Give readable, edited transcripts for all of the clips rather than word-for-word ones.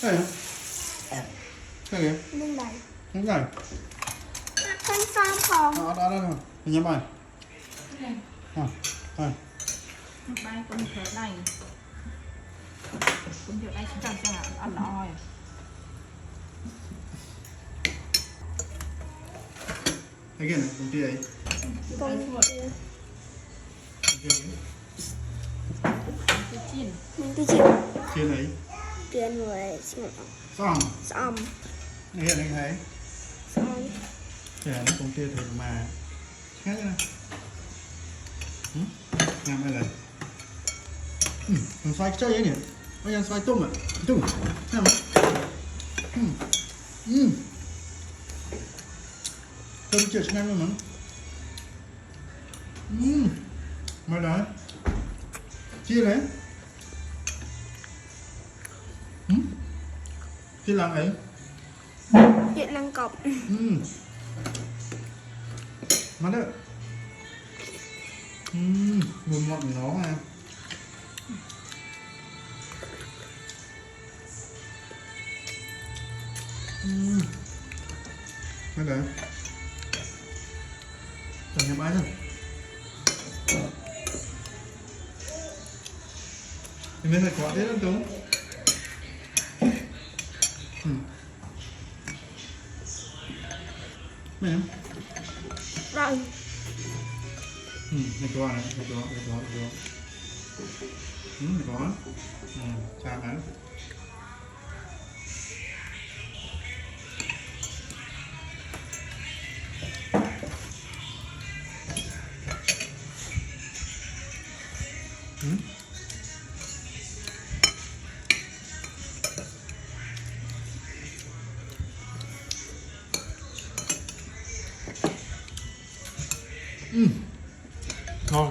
Đây hả? Đây kìa. Lên đây. Đúng rồi. Con sao phòng. Đó rồi. Nhắm bài. Đây. Bay con thở này. Con thở đây chúng ta sẽ ăn oi. Đây kìa này, công ty ấy. Con Chiên. mình đi chịu. Chiên ấy. Tiền người Xong. xong. Đây hiện anh thấy. Xong. Để nó công ty thì mà. Khác thế này. Làm đây này. Còn xoay chơi ấy nhỉ? Bây giờ xoay tôm à? Tôm. Xem nào. Tôm chưa cho em luôn mà. Mà đấy. Chia đấy. Chia làm ấy. Hiện năng cọc. Mà đấy. Mùi ngọt của nó mà. Mà đấy. Chẳng nhập ai rồi. Thì mình phải quả thế lắm Tú. Mẹ em. Rồi. Này có này, này có. Này có. Chạm hả?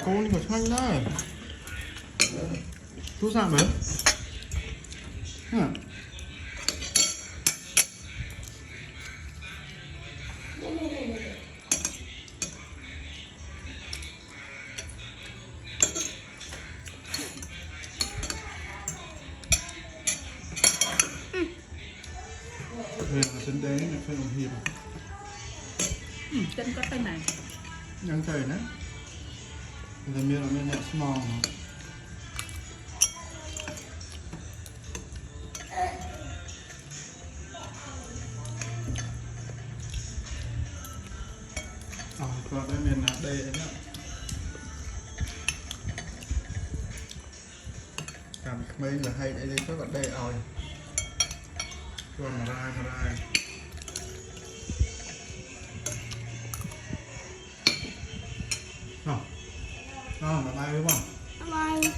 Con 이거 참나. 또 사면? 응. Đây là chân đế này phải đồng hiệp. Chân có tay này. Nhắn trời đấy. Người ta biết là bên này small mà. Còn đây miền là đây đấy nhá. Cảm mấy là hay đây các bạn đây rồi. Còn mà ra. Mà bay đúng không? Bye.